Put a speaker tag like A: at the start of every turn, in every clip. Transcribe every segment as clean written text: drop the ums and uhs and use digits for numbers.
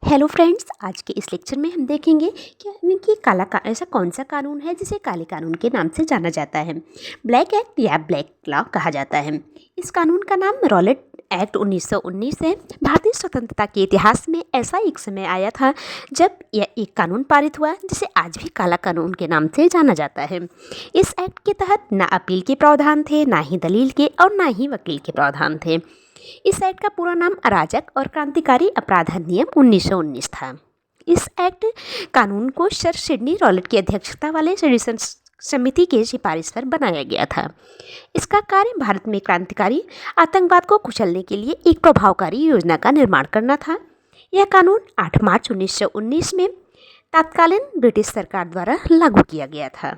A: Hello friends, आज के इस लेक्चर में हम देखेंगे कि ऐसा कौन सा कानून है जिसे काले कानून के नाम से जाना जाता है। ब्लैक एक्ट या ब्लैक लॉ कहा जाता है। इस कानून का नाम रॉलेट एक्ट 1919 है। भारतीय स्वतंत्रता के इतिहास में ऐसा एक समय आया था जब यह एक कानून पारित हुआ जिसे आज भी काला कानून के नाम से जाना जाता है। इस एक्ट के तहत न अपील के प्रावधान थे, ना ही दलील के और ना ही वकील के प्रावधान थे। इस एक्ट का पूरा नाम अराजक और क्रांतिकारी अपराध अधिनियम 1919 था। इस एक्ट कानून को सर सिडनी रॉलेट की अध्यक्षता वाले सजेशन समिति के सिफारिश पर बनाया गया था। इसका कार्य भारत में क्रांतिकारी आतंकवाद को कुचलने के लिए एक प्रभावकारी योजना का निर्माण करना था। यह कानून 8 मार्च 1919 में तत्कालीन ब्रिटिश सरकार द्वारा लागू किया गया था।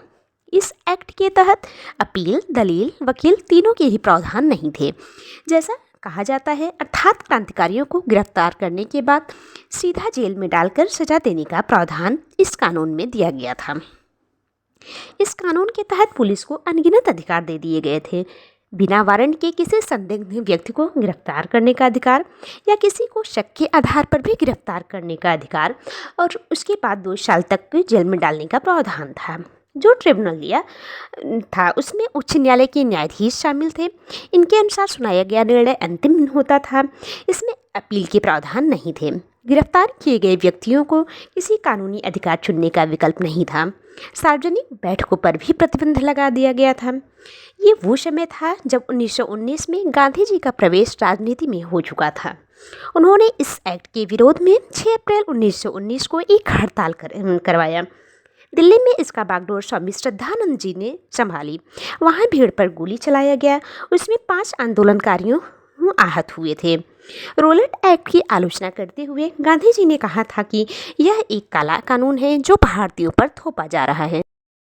A: इस एक्ट के तहत अपील, दलील, वकील तीनों के ही प्रावधान नहीं थे। जैसा कहा जाता है, अर्थात क्रांतिकारियों को गिरफ्तार करने के बाद सीधा जेल में डालकर सजा देने का प्रावधान इस कानून में दिया गया था। इस कानून के तहत पुलिस को अनगिनत अधिकार दे दिए गए थे। बिना वारंट के किसी संदिग्ध व्यक्ति को गिरफ्तार करने का अधिकार या किसी को शक के आधार पर भी गिरफ्तार करने का अधिकार और उसके बाद 2 साल तक जेल में डालने का प्रावधान था। जो ट्रिब्यूनल लिया था उसमें उच्च न्यायालय के न्यायाधीश शामिल थे। इनके अनुसार सुनाया गया निर्णय अंतिम होता था। इसमें अपील के प्रावधान नहीं थे। गिरफ्तार किए गए व्यक्तियों को किसी कानूनी अधिकार चुनने का विकल्प नहीं था। सार्वजनिक बैठकों पर भी प्रतिबंध लगा दिया गया था। ये वो समय था जब 1919 में गांधी जी का प्रवेश राजनीति में हो चुका था। उन्होंने इस एक्ट के विरोध में 6 अप्रैल 1919 को एक हड़ताल करवाया। दिल्ली में इसका बागडोर स्वामी श्रद्धानंद जी ने संभाली। वहाँ भीड़ पर गोली चलाया गया। उसमें 5 आंदोलनकारियों आहत हुए थे। रॉलेट एक्ट की आलोचना करते हुए गांधी जी ने कहा था कि यह एक काला कानून है जो भारतीयों पर थोपा जा रहा है।